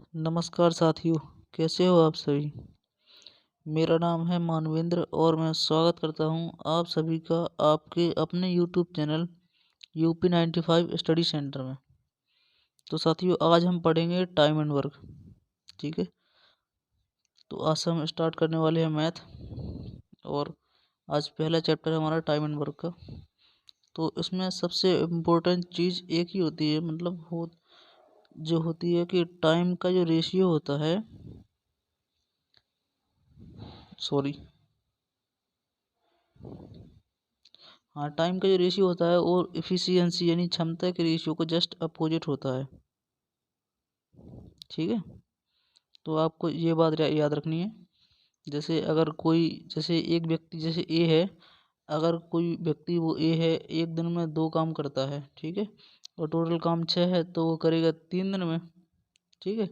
नमस्कार साथियों, कैसे हो आप सभी। मेरा नाम है मानवेंद्र और मैं स्वागत करता हूं आप सभी का आपके अपने YouTube channel UP 95 study centre में। तो साथियों, आज हम पढ़ेंगे टाइम एंड वर्क। ठीक है, तो आज से हम स्टार्ट करने वाले हैं मैथ। और आज पहला चैप्टर है हमारा टाइम एंड वर्क का। तो इसमें सबसे इम्पोर्टेंट चीज़ एक ही होती है, मतलब जो होती है कि टाइम का जो रेशियो होता है, सॉरी, हाँ, टाइम का जो रेशियो होता है और एफिशिएंसी यानी क्षमता के रेशियो को जस्ट अपोजिट होता है। ठीक है, तो आपको ये बात याद रखनी है। जैसे एक व्यक्ति, जैसे ए है, अगर कोई व्यक्ति वो ए है, एक दिन में 2 काम करता है। ठीक है, और टोटल काम 6 है, तो वो करेगा 3 दिन में। ठीक है,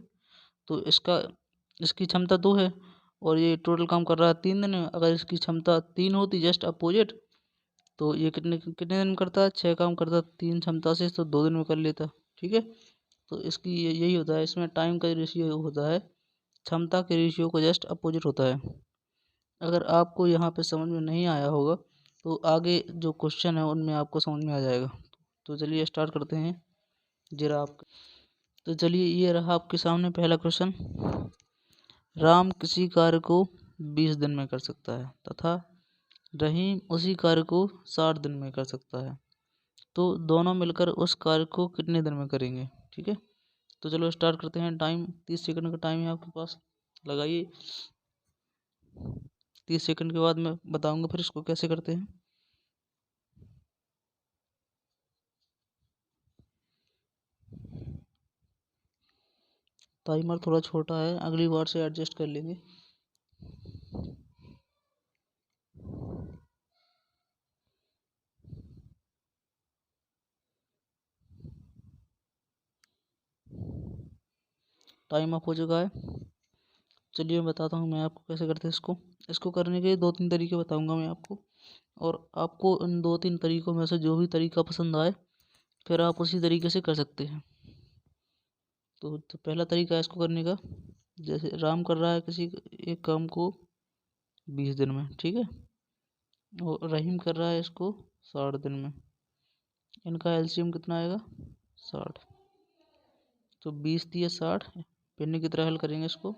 तो इसकी क्षमता 2 है और ये टोटल काम कर रहा है 3 दिन में। अगर इसकी क्षमता 3 होती, जस्ट अपोजिट, तो ये कितने कितने दिन में करता है, 6 काम करता है 3 क्षमता से, तो 2 दिन में कर लेता। ठीक है, तो इसकी यही होता है, इसमें टाइम का रेशियो होता है, क्षमता के रेशियो को जस्ट अपोजिट होता है। अगर आपको यहाँ पे समझ में नहीं आया होगा तो आगे जो क्वेश्चन है उनमें आपको समझ में आ जाएगा। तो चलिए स्टार्ट करते हैं जरा आप। तो चलिए, ये रहा आपके सामने पहला क्वेश्चन। राम किसी कार्य को 20 दिन में कर सकता है तथा रहीम उसी कार्य को 60 दिन में कर सकता है, तो दोनों मिलकर उस कार्य को कितने दिन में करेंगे। ठीक है, तो चलो स्टार्ट करते हैं। टाइम 30 सेकंड का टाइम है आपके पास, लगाइए। 30 सेकंड के बाद मैं बताऊंगा फिर इसको कैसे करते हैं। टाइमर थोड़ा छोटा है, अगली बार से एडजस्ट कर लेंगे। टाइम अप हो चुका है। चलिए मैं बताता हूँ मैं आपको कैसे करते हैं इसको। इसको करने के 2-3 तरीके बताऊंगा मैं आपको, और आपको उन 2-3 तरीकों में से जो भी तरीका पसंद आए फिर आप उसी तरीके से कर सकते हैं। तो पहला तरीका है इसको करने का। जैसे राम कर रहा है किसी एक काम को 20 दिन में। ठीक है, और रहीम कर रहा है इसको 60 दिन में। इनका एलसीएम कितना आएगा, 60। तो 20 दिया 60, पिन्नी की तरह हल करेंगे इसको,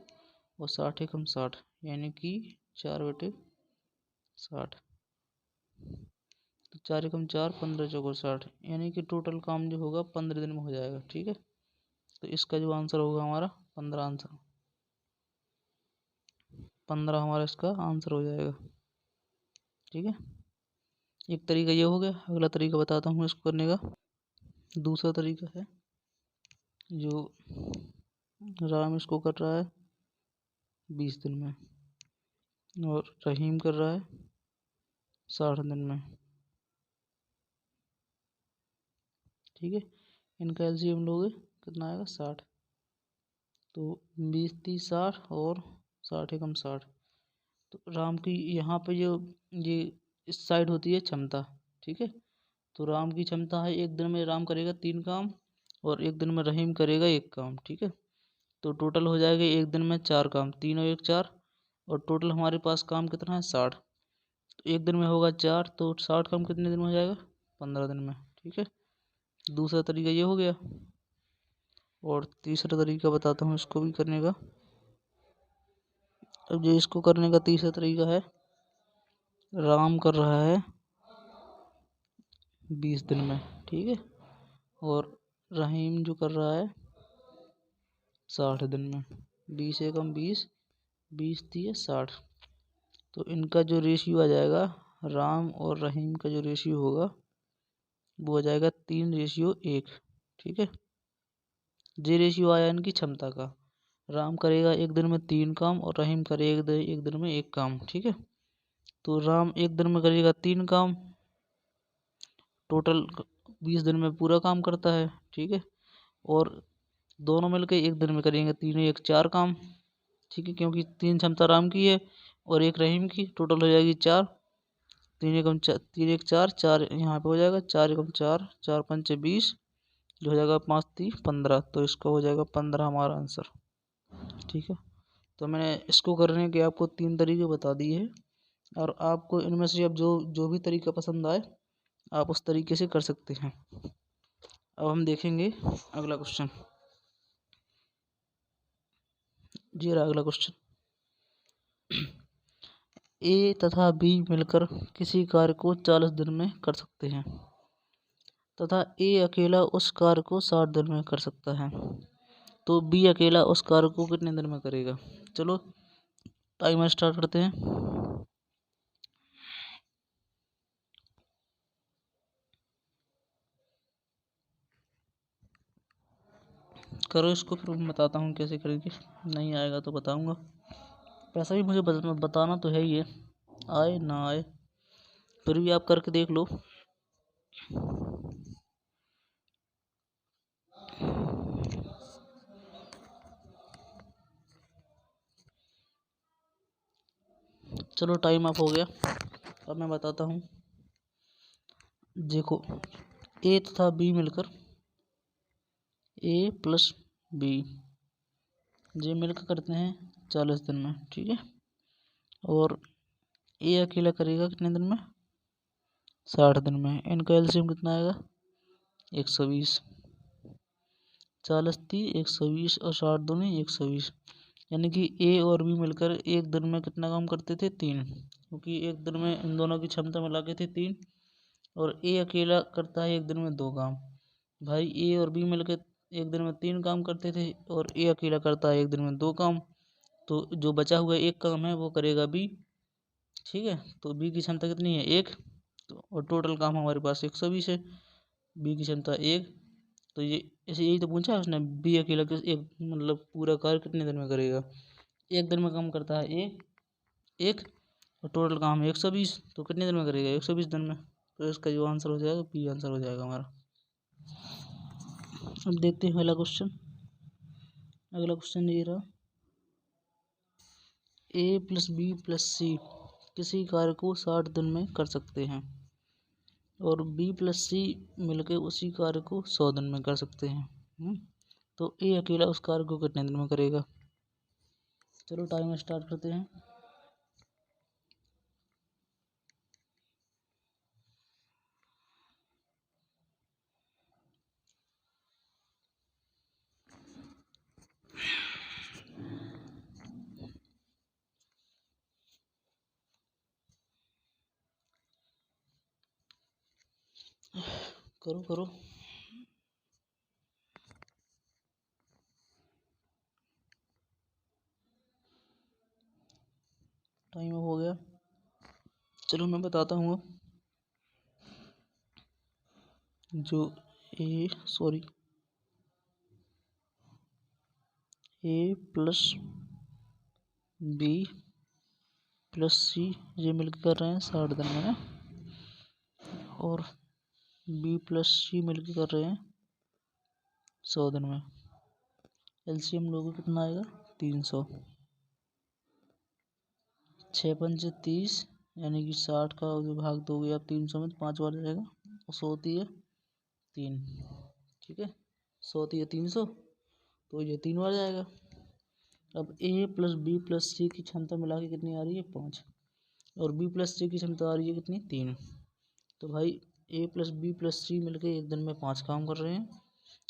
और 60 एकम 60 यानी कि 4/60। तो 4 एकम 4, 15 चौको 60, यानी कि टोटल काम जो होगा 15 दिन में हो जाएगा। ठीक है, तो इसका जो आंसर होगा हमारा 15 हमारा इसका आंसर हो जाएगा। ठीक है, एक तरीका ये हो गया। अगला तरीका बताता हूँ इसको करने का। दूसरा तरीका है जो राम इसको कर रहा है 20 दिन में और रहीम कर रहा है 60 दिन में। ठीक है, इनका एलसीएम लोगे कितना आएगा, 60। तो 20 30 60 और 60 एकम 60। तो राम की यहाँ पे जो ये इस साइड होती है क्षमता। ठीक है, तो राम की क्षमता है एक दिन में राम करेगा 3 काम और एक दिन में रहीम करेगा 1 काम। ठीक है, तो टोटल हो जाएगा एक दिन में 4 काम, 3 और 1 4, और टोटल हमारे पास काम कितना है, 60। तो एक दिन में होगा 4, तो 60 काम कितने दिन में हो जाएगा, 15 दिन में। ठीक है, दूसरा तरीका ये हो गया। और तीसरा तरीका बताता हूँ इसको भी करने का। अब जो इसको करने का तीसरा तरीका है, राम कर रहा है 20 दिन में। ठीक है, और रहीम जो कर रहा है 60 दिन में। 20 एकम 20, 20 दिए 60। तो इनका जो रेशियो आ जाएगा, राम और रहीम का जो रेशियो होगा वो आ जाएगा 3:1। ठीक है, जे रेशियो आया इनकी क्षमता का। राम करेगा एक दिन में 3 काम और रहीम करेगा एक दिन में 1 काम। ठीक है, तो राम एक दिन में करेगा 3 काम, टोटल 20 दिन में पूरा काम करता है। ठीक है, और दोनों मिलकर एक दिन में करेंगे 3 1 4 काम। ठीक है, क्योंकि 3 क्षमता राम की है और 1 रहीम की, टोटल हो जाएगी 4। 3 एकम 4, 3 1 4, 4 यहाँ पे हो जाएगा, 4 एकम 4, 4 पंचे 20, जो हो जाएगा 5 3 15। तो इसका हो जाएगा 15 हमारा आंसर। ठीक है। तो मैंने इसको करने के आपको 3 तरीके बता दिए हैं, और आपको इनमें से अब जो जो भी तरीका पसंद आए आप उस तरीके से कर सकते हैं। अब हम देखेंगे अगला क्वेश्चन। जी रहा अगला क्वेश्चन। ए तथा बी मिलकर किसी कार्य को 40 दिन में कर सकते हैं तथा ए अकेला उस कार्य को 60 दिन में कर सकता है, तो बी अकेला उस कार्य को कितने दिन में करेगा। चलो टाइमर स्टार्ट करते हैं। करो इसको, फिर मैं बताता हूँ कैसे करेंगे। नहीं आएगा तो बताऊँगा। पैसा भी मुझे बताना तो है ही है, आए ना आए फिर भी आप करके देख लो। चलो टाइम अप हो गया। अब मैं बताता हूँ। देखो ए तथा बी मिलकर, ए प्लस बी ये मिलकर करते हैं 40 दिन में, ठीक है। और ए अकेला करेगा कितने दिन में, 60 दिन में। इनका एलसीएम कितना आएगा, 120। 40 थी 120 और 60 दूनी 120, यानी कि ए और बी मिलकर एक दिन में कितना काम करते थे, 3, क्योंकि एक दिन में इन दोनों की क्षमता मिला के थी 3। और ए अकेला करता है एक दिन में 2 काम। भाई ए और बी मिलकर एक दिन में 3 काम करते थे और ए अकेला करता है एक दिन में 2 काम, तो जो बचा हुआ एक काम है वो करेगा बी, ठीक है। तो बी की क्षमता कितनी है, 1। तो और टोटल काम हमारे पास 120 है, बी की क्षमता 1। तो ये ऐसे यही तो पूछा है उसने, बी अकेला किस एक मतलब पूरा कार्य कितने दिन में करेगा। एक दिन में काम करता है ए 1 और टोटल काम है 120, तो कितने दिन में करेगा, 120 दिन में। तो इसका जो आंसर हो जाएगा बी आंसर हो जाएगा हमारा। अब देखते हैं अगला क्वेश्चन। अगला क्वेश्चन ये रहा। ए प्लस बी प्लस सी किसी कार्य को 60 दिन में कर सकते हैं और बी प्लस सी मिलकर उसी कार्य को 100 दिन में कर सकते हैं। तो ए अकेला उस कार्य को कितने दिन में करेगा। चलो टाइम स्टार्ट करते हैं। करो करो। टाइम हो गया। चलो मैं बताता हूँ। जो ए सॉरी ए प्लस बी प्लस सी ये मिलकर कर रहे हैं 60 दिन में ना, और बी प्लस सी मिलकर कर रहे हैं 100 दिन में। एलसीएम लोगों कितना आएगा, 300। 6 पंचे 30, यानी कि 60 का जो भाग दोगे आप 300 में तो 5 बार जाएगा, 100 होती है 3, ठीक है। 100 होती है 300, तो ये 3 बार जाएगा। अब ए प्लस बी प्लस सी की क्षमता मिला के कितनी आ रही है, 5। और बी प्लस सी की क्षमता आ रही है कितनी, 3। तो भाई ए प्लस बी प्लस सी मिलकर एक दिन में 5 काम कर रहे हैं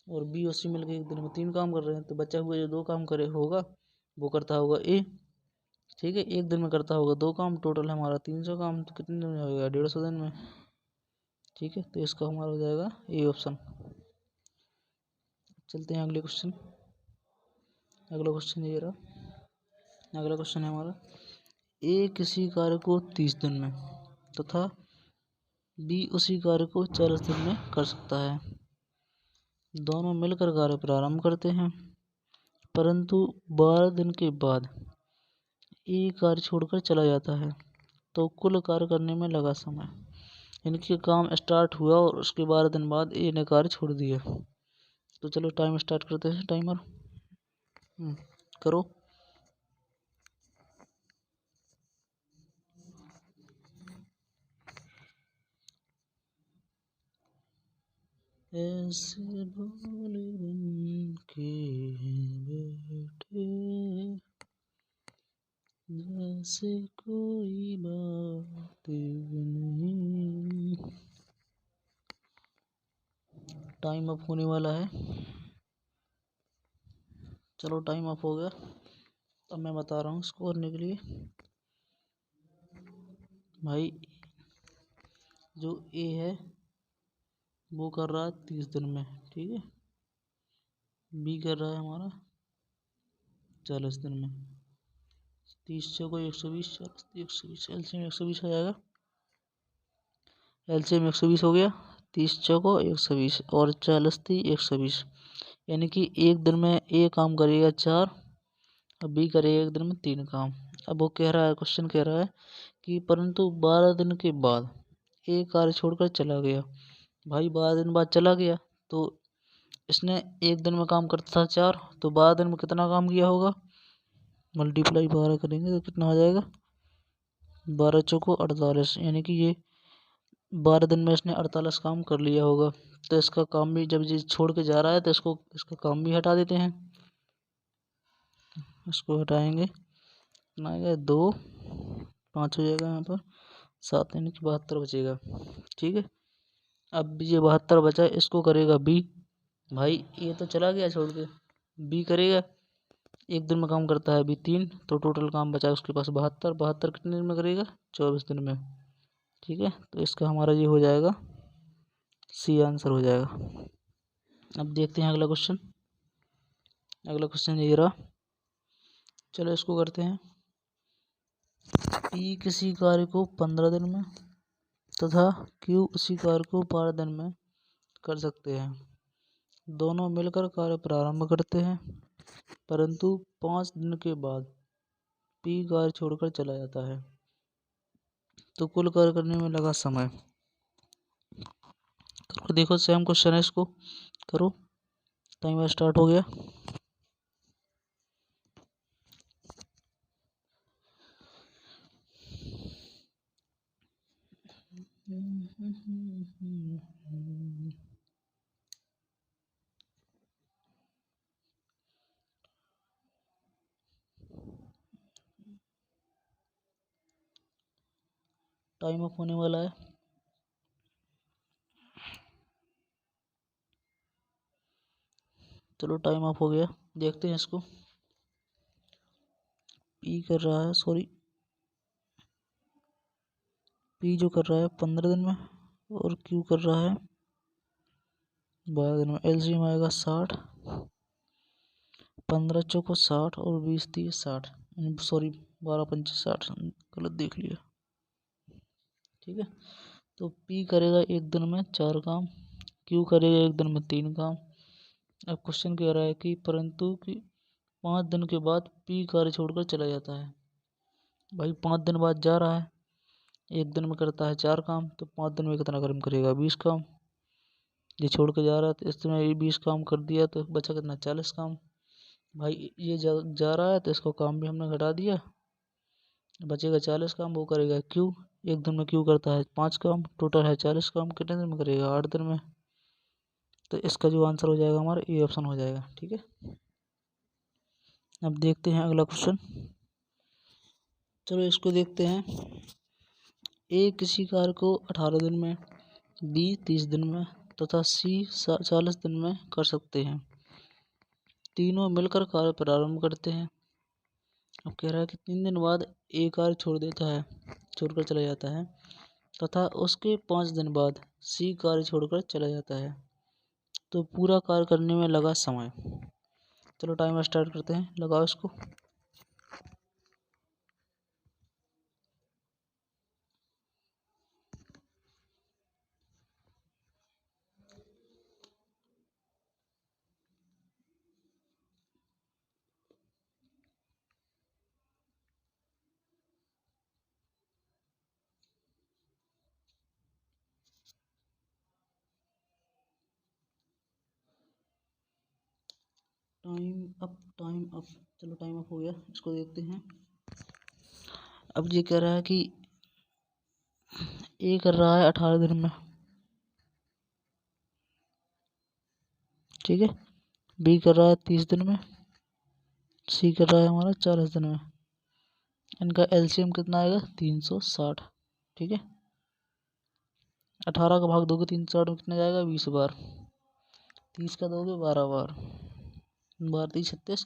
और बी और सी मिलकर एक दिन में 3 काम कर रहे हैं। तो बचा हुआ जो 2 काम करे होगा वो करता होगा ए, ठीक है। एक दिन में करता होगा 2 काम, टोटल हमारा 300 काम, तो कितने दिन में होगा, 150 दिन में, ठीक है। तो इसका हमारा हो जाएगा ए ऑप्शन। चलते हैं अगले क्वेश्चन। अगला क्वेश्चन ये रहा। अगला क्वेश्चन है हमारा, ए किसी कार्य को 30 दिन में तथा बी उसी कार्य को 40 दिन में कर सकता है। दोनों मिलकर कार्य प्रारंभ करते हैं, परंतु 12 दिन के बाद ए कार्य छोड़कर चला जाता है, तो कुल कार्य करने में लगा समय, इनके काम स्टार्ट हुआ और उसके 12 दिन बाद ए ने कार्य छोड़ दिया। तो चलो टाइम स्टार्ट करते हैं, टाइमर करो। ऐसे भोले बन के बैठे से कोई बात नहीं। टाइम अप होने वाला है। चलो टाइम अप हो गया। अब मैं बता रहा हूँ इसको करने के लिए। भाई जो ए है वो कर रहा है 30 दिन में, ठीक है। बी कर रहा है हमारा 40 दिन में। 30 चौको 120, 40 120, एलसीएम 120 आ जाएगा। एलसीएम 120 हो गया। 30 चौको 120 और 40 थी 120, यानी कि एक दिन में ए काम करेगा 4 और बी करेगा एक दिन में 3 काम। अब वो कह रहा है, क्वेश्चन कह रहा है कि परंतु 12 दिन के बाद ए कार्य छोड़कर चला गया। भाई 12 दिन बाद चला गया तो इसने एक दिन में काम करता था 4, तो 12 दिन में कितना काम किया होगा, मल्टीप्लाई 12 करेंगे तो कितना आ जाएगा, 12 चौको 48, यानी कि ये 12 दिन में इसने 48 काम कर लिया होगा। तो इसका काम भी जब ये छोड़ के जा रहा है तो इसका काम भी हटा देते हैं। इसको हटाएंगे कितना आएगा, 2 5 हो जाएगा यहाँ पर, 7 यानी कि 72 बचेगा, ठीक है। अब ये 72 बचा, इसको करेगा बी। भाई ये तो चला गया छोड़ के, बी करेगा, एक दिन में काम करता है अभी 3, तो टोटल काम बचा उसके पास 72। 72 कितने दिन में करेगा, 24 दिन में, ठीक है। तो इसका हमारा ये हो जाएगा, सी आंसर हो जाएगा। अब देखते हैं अगला क्वेश्चन। अगला क्वेश्चन ये रहा, चलो इसको करते हैं। पी किसी कार्य को 15 दिन में तथा क्यू उसी कार्य को 12 दिन में कर सकते हैं। दोनों मिलकर कार्य प्रारंभ करते हैं, परंतु 5 दिन के बाद पी कार्य छोड़कर चला जाता है। तो कुल कार्य करने में लगा समय। करो, देखो सेम क्वेश्चन है, इसको करो। टाइमर स्टार्ट हो गया। टाइम अप होने वाला है। चलो टाइम अप हो गया, देखते हैं इसको। पी कर रहा है, सॉरी, पी जो कर रहा है 15 दिन में और क्यू कर रहा है 12 दिन में। एलसीएम आएगा 60, 15 चौको 60 और 20 30 60, सॉरी 12 पंचे 60, गलत देख लिया, ठीक है। तो पी करेगा एक दिन में 4 काम, क्यू करेगा एक दिन में 3 काम। अब क्वेश्चन कह रहा है कि परंतु कि 5 दिन के बाद पी कार्य छोड़कर चला जाता है। भाई 5 दिन बाद जा रहा है, एक दिन में करता है 4 काम, तो 5 दिन में कितना काम करेगा, 20 काम। ये छोड़ के जा रहा है तो इस समय ये 20 काम कर दिया तो बचा कितना, 40 काम। भाई ये जा रहा है तो इसको काम भी हमने घटा दिया, बचेगा 40 काम। वो करेगा क्यू, एक दिन में क्यू करता है 5 काम, टोटल है 40 काम। कितने दिन में करेगा, 8 दिन में। तो इसका जो आंसर हो जाएगा हमारा ए ऑप्शन हो जाएगा, ठीक है। अब देखते हैं अगला क्वेश्चन। चलो इसको देखते हैं। ए किसी कार्य को 18 दिन में, बी 30 दिन में तथा सी 40 दिन में कर सकते हैं। तीनों मिलकर कार्य प्रारंभ करते हैं। अब कह रहा है कि 3 दिन बाद ए कार्य छोड़कर चला जाता है तथा उसके 5 दिन बाद सी कार्य छोड़कर चला जाता है। तो पूरा कार्य करने में लगा समय। चलो टाइमर स्टार्ट करते हैं, लगाओ इसको। Time up, time up. चलो टाइम अप हो गया, इसको देखते हैं। अब ये कह रहा है कि ए कर रहा है 18 दिन में, ठीक है। बी कर रहा है 30 दिन में, सी कर रहा है हमारा 40 दिन में। इनका एलसीएम कितना आएगा 360। ठीक है, 18 का भाग दोगे 360 में कितना जाएगा 20 बार, 30 का दोगे 12 बार, 12 36,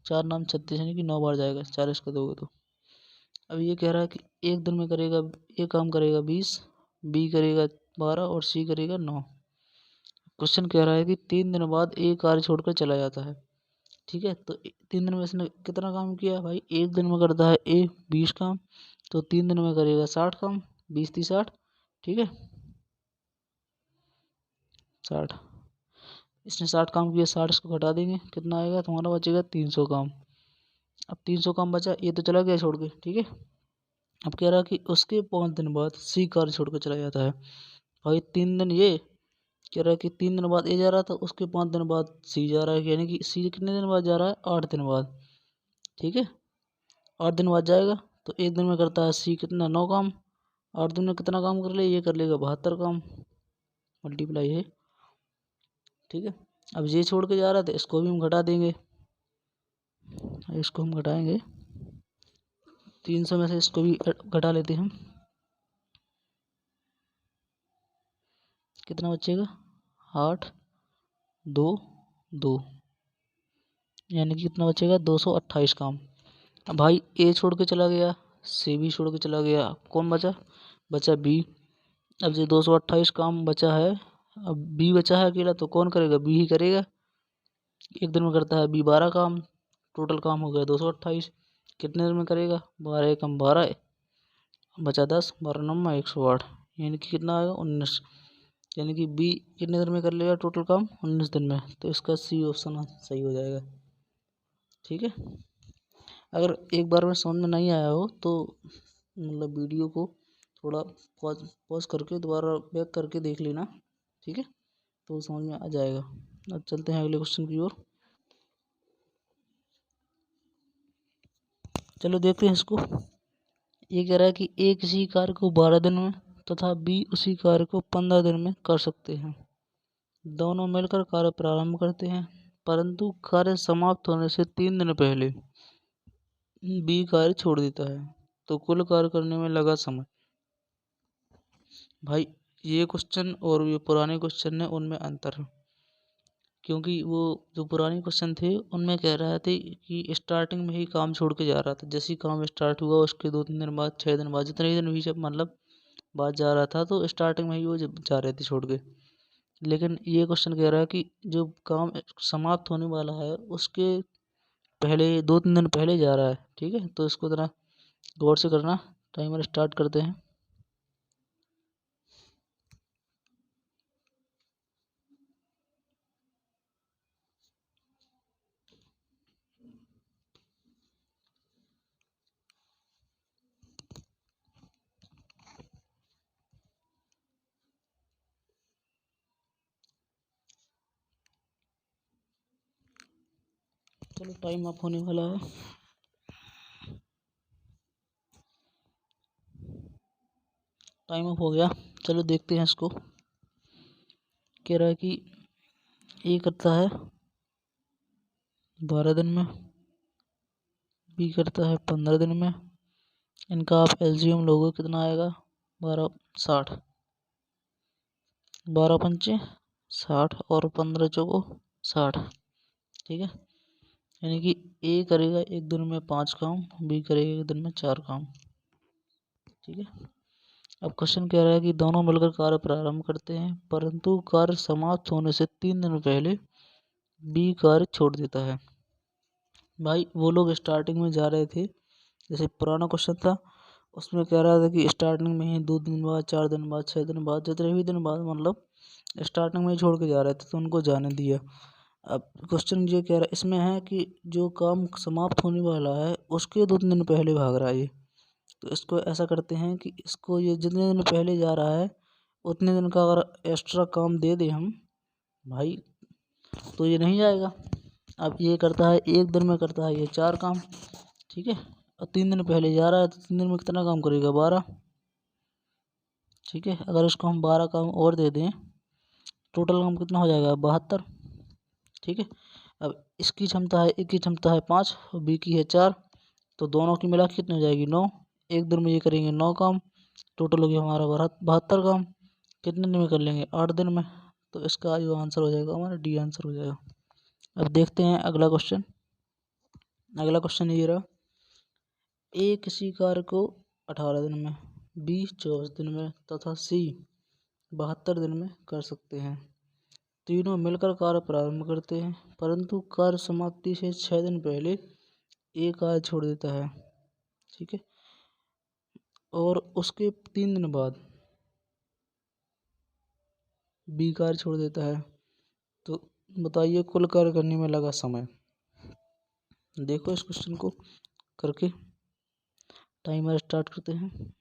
4 नाम 36 यानी कि 9 बार जाएगा 40 का दोगे तो। अब ये कह रहा है कि एक दिन में करेगा, ए काम करेगा 20, बी करेगा 12 और सी करेगा 9। क्वेश्चन कह रहा है कि 3 दिन बाद ए कार्य छोड़कर चला जाता है। ठीक है, तो 3 दिन में इसने कितना काम किया भाई, एक दिन में करता है ए 20 काम, तो 3 दिन में करेगा 60 काम, 20 30 60। ठीक है, 60, इसने 60 काम किया, 60 इसको घटा देंगे कितना आएगा तुम्हारा, बचेगा 300 काम। अब 300 काम बचा, ये तो चला गया छोड़ के। ठीक है, अब कह रहा है कि उसके 5 दिन बाद सी कार्य छोड़कर चला जाता है। भाई 3 दिन ये कह रहा है कि 3 दिन बाद ए जा रहा था, उसके 5 दिन बाद सी जा रहा है, यानी कि सी कितने दिन बाद जा रहा है 8 दिन बाद। ठीक है, 8 दिन बाद जाएगा, तो एक दिन में करता है सी कितना 9 काम, 8 दिन में कितना काम कर ले, ये कर लेगा 72 काम, मल्टीप्लाई है। ठीक है, अब ये छोड़ के जा रहा था, इसको भी हम घटा देंगे, इसको हम घटाएंगे 300 में से, इसको भी घटा लेते हैं हम, कितना बचेगा 8 2 2, यानी कि कितना बचेगा 228 काम। अब भाई ए छोड़ के चला गया, सी भी छोड़ के चला गया, कौन बचा, बचा बी। अब जो 228 काम बचा है, अब बी बचा है अकेला, तो कौन करेगा, बी ही करेगा। एक दिन में करता है बी 12 काम, टोटल काम हो गया 228। कितने दिन में करेगा, 12 कम 12, बचा 10, 12 9 108, यानी कि कितना आएगा 19, यानी कि बी कितने दिन में कर लेगा टोटल काम 19 दिन में, तो इसका सी ऑप्शन सही हो जाएगा। ठीक है, अगर एक बार में समझ में नहीं आया हो तो मतलब वीडियो को थोड़ा पॉज करके दोबारा बैक करके देख लेना। ठीक है, तो समझ में आ जाएगा। अब चलते हैं अगले क्वेश्चन की ओर। चलो देखते हैं इसको। ये कह रहा है कि ए किसी कार्य को 12 दिन में तथा बी उसी कार्य को 15 दिन में कर सकते हैं। दोनों मिलकर कार्य प्रारंभ करते हैं, परंतु कार्य समाप्त होने से 3 दिन पहले बी कार्य छोड़ देता है, तो कुल कार्य करने में लगा समय। भाई ये क्वेश्चन और ये पुराने क्वेश्चन है, उनमें अंतर है, क्योंकि वो जो पुराने क्वेश्चन थे उनमें कह रहा था कि स्टार्टिंग में ही काम छोड़ के जा रहा था, जैसे ही काम स्टार्ट हुआ उसके 2 3 दिन बाद 6 दिन बाद जितने दिन भी जब मतलब बाद जा रहा था, तो स्टार्टिंग में ही वो जा रहे थे छोड़ के। लेकिन ये क्वेश्चन कह रहा है कि जो काम समाप्त होने वाला है उसके पहले 2 3 दिन पहले जा रहा है। ठीक है, तो इसको जरा गौर से करना। टाइमर स्टार्ट करते हैं। चलो टाइम अप होने वाला है। टाइम अप हो गया, चलो देखते हैं इसको। कह रहा है कि ए करता है 12 दिन में, बी करता है 15 दिन में। इनका आप एलसीएम लोगे कितना आएगा 12 60, 12 पंचे 60 और 15 चौको 60। ठीक है, यानी कि ए करेगा एक दिन में 5 काम, बी करेगा एक दिन में 4 काम। ठीक है, अब क्वेश्चन कह रहा है कि दोनों मिलकर कार्य प्रारंभ करते हैं, परंतु कार्य समाप्त होने से 3 दिन पहले बी कार्य छोड़ देता है। भाई वो लोग स्टार्टिंग में जा रहे थे, जैसे पुराना क्वेश्चन था उसमें कह रहा था कि स्टार्टिंग में ही 2 दिन बाद 4 दिन बाद 6 दिन बाद जितने भी दिन बाद मतलब स्टार्टिंग में ही छोड़ के जा रहे थे, तो उनको जाने दिया। अब क्वेश्चन ये कह रहा है इसमें है कि जो काम समाप्त होने वाला है उसके 2 3 दिन पहले भाग रहा है ये, तो इसको ऐसा करते हैं कि इसको ये जितने दिन पहले जा रहा है उतने दिन का अगर एक्स्ट्रा काम दे दें हम भाई, तो ये नहीं जाएगा। अब ये करता है एक दिन में करता है ये 4 काम। ठीक है, और 3 दिन पहले जा रहा है, तो 3 दिन में कितना काम करेगा 12। ठीक है, अगर इसको हम 12 काम और दे दें, टोटल काम कितना हो जाएगा 72। ठीक है, अब इसकी क्षमता है, एक की क्षमता है 5 और बी की है 4, तो दोनों की मिला के कितनी हो जाएगी 9। एक दिन में ये करेंगे 9 काम, टोटल हो गया हमारा 72 काम। कितने दिन में कर लेंगे 8 दिन में। तो इसका जो आंसर हो जाएगा हमारा डी आंसर हो जाएगा। अब देखते हैं अगला क्वेश्चन। अगला क्वेश्चन ये रहा, ए किसी कार्य को 18 दिन में, बी 24 दिन में तथा सी 72 दिन में कर सकते हैं। तीनों मिलकर कार्य प्रारंभ करते हैं, परंतु कार्य समाप्ति से 6 दिन पहले ए कार्य छोड़ देता है, ठीक है, और उसके 3 दिन बाद बी कार्य छोड़ देता है। तो बताइए कुल कार्य करने में लगा समय। देखो इस क्वेश्चन को करके टाइमर स्टार्ट करते हैं।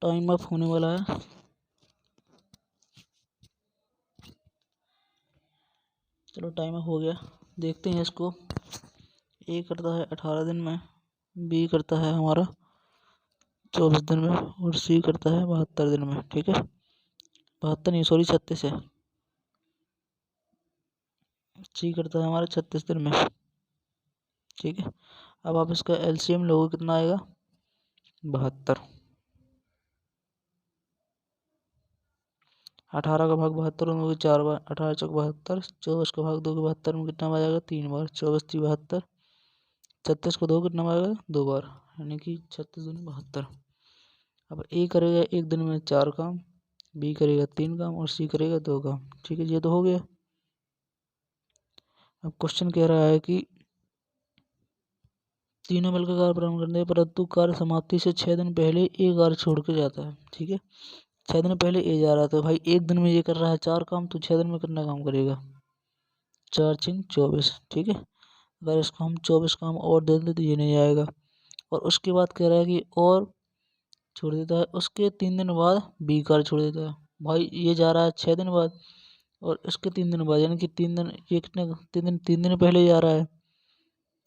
टाइम अप होने वाला है। चलो टाइम अप हो गया। देखते हैं इसको। ए करता है 18 दिन में, बी करता है हमारा 24 दिन में और सी करता है 72 दिन में, ठीक है। 72 नहीं, सॉरी 36 है। सी करता है हमारा 36 दिन में, ठीक है। अब आप इसका एलसीएम लोगे कितना आएगा 72। 18 का भाग 72 में 4 बार, 18 चौक 72, 24 का भाग 2 के 72 में कितना आ जाएगा 3 बार, 24 3 72, 36 को 2 कितना आएगा 2 बार, यानी कि 36 दूनी 72। अब ए करेगा एक दिन में 4 काम, बी करेगा 3 काम और सी करेगा 2 काम, ठीक है। ये तो हो गया। अब क्वेश्चन कह रहा है कि तीनों मिलकर कार्य प्रारंभ करते हैं, परंतु कार्य समाप्ति से 6 दिन पहले ए कार्य छोड़ के जाता है, ठीक है। 6 दिन पहले ए जा रहा है, तो भाई एक दिन में ये कर रहा है 4 काम, तो 6 दिन में कितना काम करेगा 4 6 24, ठीक है। अगर इसको हम 24 काम और दे दें तो ये नहीं आएगा। और उसके बाद कह रहा है कि और छोड़ देता है, उसके 3 दिन बाद बी कार्य छोड़ देता है। भाई ये जा रहा है 6 दिन बाद और इसके 3 दिन बाद, यानी कि 3 दिन, ये कितने 3 दिन पहले जा रहा है,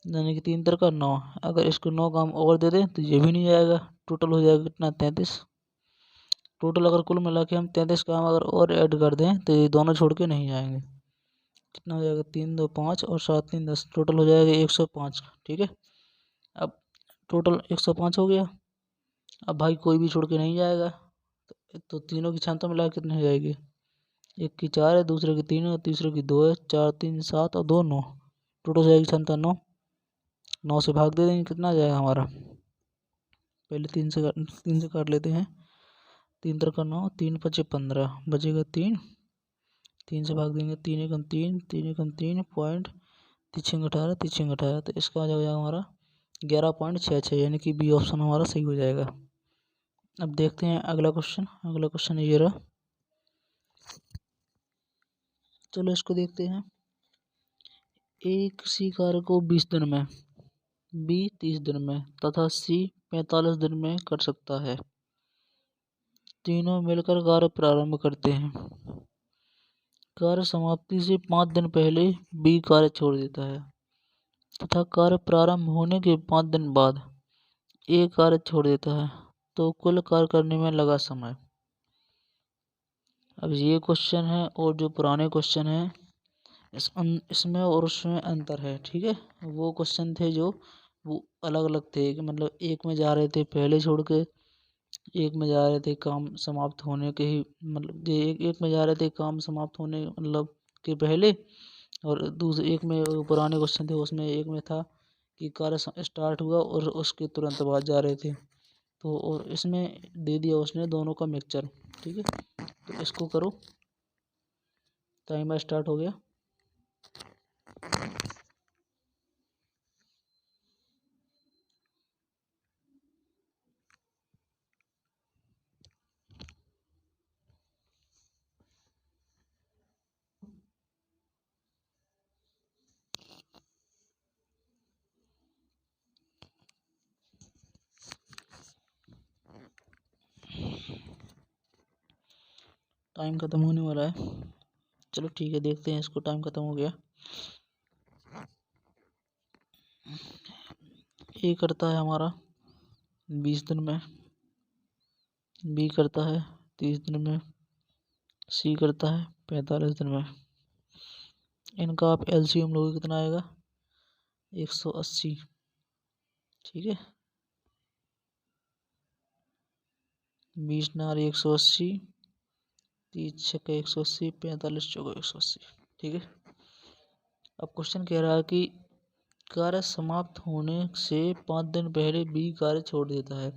यानी कि 3 का 9। अगर इसको 9 काम और दे दें तो ये भी नहीं आएगा। टोटल हो जाएगा कितना 33। टोटल अगर कुल मिला के हम 33 काम अगर और ऐड कर दें तो ये दोनों छोड़ के नहीं जाएंगे। कितना हो जाएगा 3 2 5 और 7 3 10, टोटल हो जाएगा 105, ठीक है। अब टोटल 105 हो गया। अब भाई कोई भी छोड़ के नहीं जाएगा, तो तीनों की क्षमता मिला के कितनी हो जाएगी, एक की 4 है, दूसरे की 3 है, तीसरे की 2 है, 4 3 7 और 2 9, टोटल हो जाएगी क्षमता 9। 9 से भाग दे देंगे, कितना आ जाएगा हमारा, पहले 3 से काट लेते हैं। 3 का 9, 3 5 15, बचेगा 3। 3 से भाग देंगे, 3 एकम 3, 3 एकम 3 पॉइंट, 3 18, 3 18, तो इसका आ जाएगा हमारा 11.66, यानी कि बी ऑप्शन हमारा सही हो जाएगा। अब देखते हैं अगला क्वेश्चन। अगला क्वेश्चन ये रहा, चलो इसको देखते हैं। ए किसी कार्य को 20 दिन में, बी 30 दिन में तथा सी 45 दिन में कर सकता है। तीनों मिलकर कार्य प्रारंभ करते हैं, कार्य समाप्ति से 5 दिन पहले बी कार्य छोड़ देता है तथा कार्य प्रारंभ होने के 5 दिन बाद ए कार्य छोड़ देता है। तो कुल कार्य करने में लगा समय। अब ये क्वेश्चन है और जो पुराने क्वेश्चन है इसमें और उसमें अंतर है, ठीक है। वो क्वेश्चन थे जो वो अलग अलग थे, कि मतलब एक में जा रहे थे पहले छोड़ के, एक में जा रहे थे काम समाप्त होने के ही, मतलब एक में जा रहे थे काम समाप्त होने मतलब के पहले, और दूसरे एक में पुराने क्वेश्चन थे उसमें एक में था कि कार्य स्टार्ट हुआ और उसके तुरंत बाद जा रहे थे। तो और इसमें दे दिया उसने दोनों का मिक्सचर, ठीक है। तो इसको करो, टाइमर स्टार्ट हो गया। टाइम ख़त्म होने वाला है। चलो ठीक है, देखते हैं इसको। टाइम ख़त्म हो गया। ए करता है हमारा 20 दिन में, बी करता है 30 दिन में, सी करता है 45 दिन में। इनका आप एलसीएम लोगे कितना आएगा? 180। ठीक है, 20 नार 180, 30 छक्का 180, 45 चौका 180। ठीक है, अब क्वेश्चन कह रहा है कि कार्य समाप्त होने से 5 दिन पहले बी कार्य छोड़ देता है।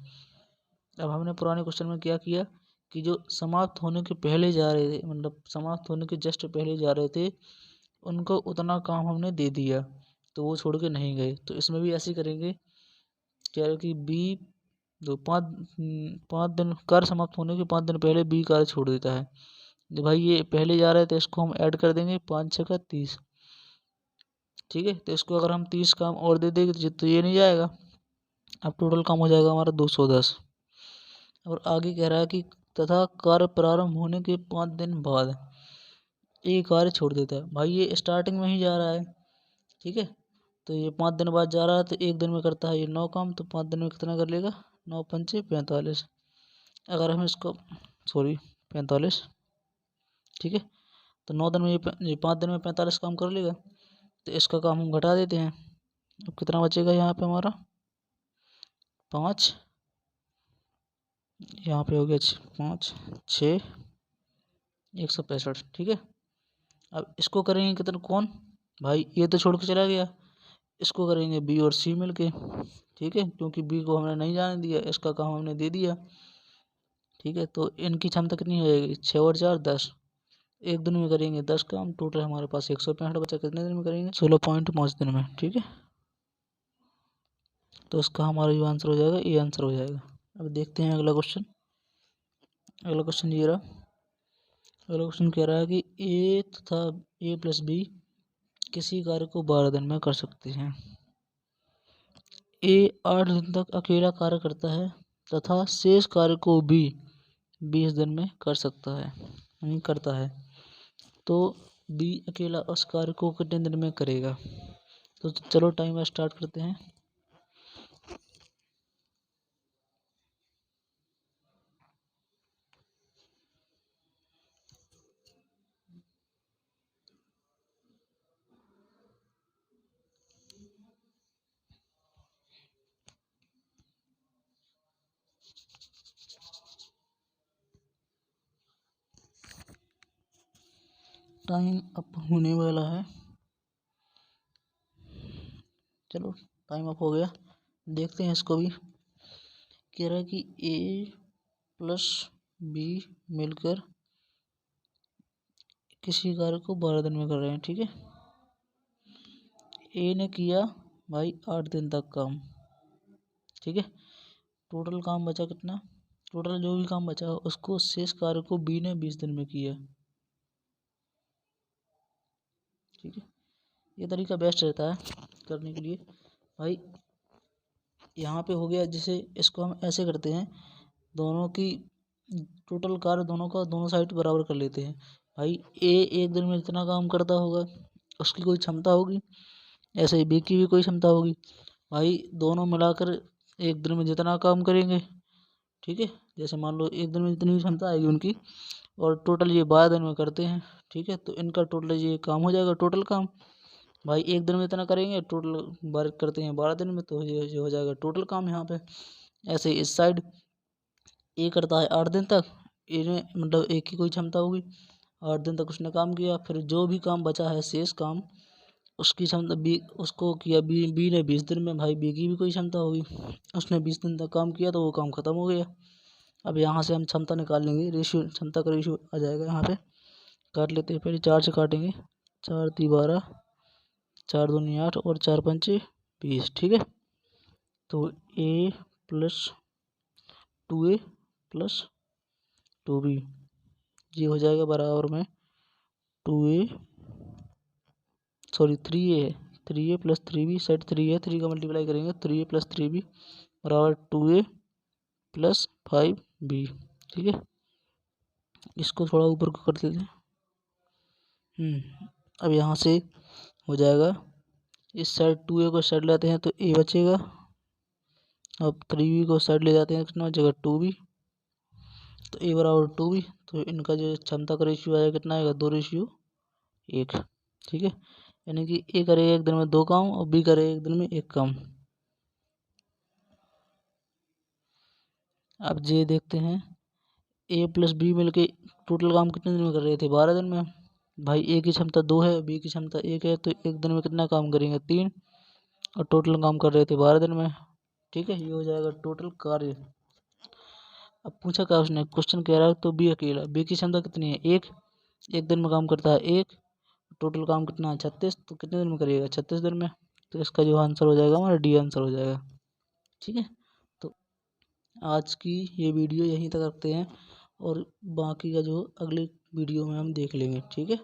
अब हमने पुराने क्वेश्चन में क्या किया कि जो समाप्त होने के पहले जा रहे थे, मतलब समाप्त होने के जस्ट पहले जा रहे थे, उनको उतना काम हमने दे दिया तो वो छोड़ के नहीं गए। तो इसमें भी ऐसे करेंगे, कह रहे कि बी जो पाँच दिन कार्य समाप्त होने के 5 दिन पहले बी कार्य छोड़ देता है। तो भाई ये पहले जा रहे थे, इसको हम ऐड कर देंगे 5 छक्का 30। ठीक है, तो इसको अगर हम 30 काम और दे देंगे तो ये नहीं जाएगा। अब टोटल काम हो जाएगा हमारा 210। और आगे कह रहा है कि तथा कार्य प्रारंभ होने के 5 दिन बाद ये कार्य छोड़ देता है। भाई ये स्टार्टिंग में ही जा रहा है। ठीक है, तो ये 5 दिन बाद जा रहा है, तो एक दिन में करता है ये 9 काम, तो 5 दिन में कितना कर लेगा? 9 पंचे 45। अगर हम इसको 45। ठीक है, तो 9 दिन में ये 5 दिन में 45 काम कर लेगा। तो इसका काम हम घटा देते हैं। अब कितना बचेगा यहाँ पे हमारा? 5, यहाँ पे हो गया 5 6 165। ठीक है, अब इसको करेंगे कितना? कौन? भाई ये तो छोड़ के चला गया, इसको करेंगे बी और सी मिल के। ठीक है, क्योंकि बी को हमने नहीं जाने दिया, इसका काम हमने दे दिया। ठीक है, तो इनकी क्षमता कितनी हो जाएगी? 6 और 4 10। एक दिन में करेंगे 10 काम। टोटल हमारे पास 165 बचा। कितने दिन में करेंगे? 16.5 दिन में। ठीक है, तो इसका हमारा जो आंसर हो जाएगा, ये आंसर हो जाएगा। अब देखते हैं अगला क्वेश्चन। अगला क्वेश्चन ये रहा। अगला क्वेश्चन कह रहा है कि ए तथा ए प्लस बी किसी कार्य को 12 दिन में कर सकते हैं। ए 8 दिन तक अकेला कार्य करता है तथा शेष कार्य को बी 20 दिन में कर सकता है, नहीं करता है। तो बी अकेला उस कार्य को कितने दिन में करेगा? तो चलो टाइमर स्टार्ट करते हैं। टाइम अप होने वाला है। चलो टाइम अप हो गया, देखते हैं इसको भी। कह रहा है कि ए प्लस बी मिलकर किसी कार्य को 12 दिन में कर रहे हैं। ठीक है, ए ने किया भाई 8 दिन तक काम। ठीक है, टोटल काम बचा कितना? टोटल जो भी काम बचा उसको शेष कार्य को बी ने 20 दिन में किया। ठीक है, ये तरीका बेस्ट रहता है करने के लिए। भाई यहाँ पे हो गया, जैसे इसको हम ऐसे करते हैं, दोनों की टोटल कार्य दोनों का दोनों साइड बराबर कर लेते हैं। भाई ए एक दिन में जितना काम करता होगा उसकी कोई क्षमता होगी, ऐसे ही बी की भी कोई क्षमता होगी। भाई दोनों मिलाकर एक दिन में जितना काम करेंगे, ठीक है, जैसे मान लो एक दिन में जितनी क्षमता आएगी उनकी, और टोटल ये 12 दिन में करते हैं। ठीक है, तो इनका टोटल ये काम हो जाएगा, टोटल काम। भाई एक दिन में इतना करेंगे, टोटल वर्क करते हैं 12 दिन में, तो ये हो जाएगा टोटल काम यहाँ पे। ऐसे इस साइड ए करता है 8 दिन तक, ए ने मतलब एक की कोई क्षमता होगी, 8 दिन तक उसने काम किया। फिर जो भी काम बचा है शेष काम, उसकी क्षमता बी उसको किया बी ने 20 दिन में। भाई बी की भी कोई क्षमता होगी, उसने 20 दिन तक काम किया, तो वो काम खत्म हो गया। अब यहाँ से हम क्षमता निकाल लेंगे, रेशियो क्षमता का रेशियो आ जाएगा। यहाँ पे काट लेते हैं, पहले 4 से काटेंगे, 4 × 12, 4 × 2 = 8 और 4 × 5 = 20। ठीक है, तो ए प्लस 2a प्लस 2b ये हो जाएगा बराबर में 3a है, 3a प्लस 3b, सेट 3 है, 3 का मल्टीप्लाई करेंगे 3a प्लस 3b बराबर 2a प्लस 5b। ठीक है, इसको थोड़ा ऊपर को कर देते हैं। अब यहाँ से हो जाएगा, इस साइड 2a को साइड लाते हैं तो a बचेगा। अब 3b को साइड ले जाते हैं, कितना बचेगा 2b, तो a बराबर 2b। तो इनका जो क्षमता का रेशियो आएगा कितना आएगा 2:1। ठीक है, यानी कि a करेगा एक दिन में 2 काम और b करेगा एक दिन में 1 काम। अब ये देखते हैं a प्लस b मिलके टोटल काम कितने दिन में कर रहे थे 12 दिन में। भाई a की क्षमता 2 है, b की क्षमता 1 है, तो एक दिन में कितना काम करेंगे 3, और टोटल काम कर रहे थे 12 दिन में। ठीक है, ये हो जाएगा टोटल कार्य। अब पूछा क्या उसने, क्वेश्चन कह रहा है तो बी अकेला, बी की क्षमता कितनी है 1, एक दिन में काम करता है 1, टोटल काम कितना है 36, तो कितने दिन में करिएगा 36 दिन में। तो इसका जो आंसर हो जाएगा हमारा डी आंसर हो जाएगा। ठीक है, तो आज की ये वीडियो यहीं तक रखते हैं और बाकी का जो अगले वीडियो में हम देख लेंगे। ठीक है।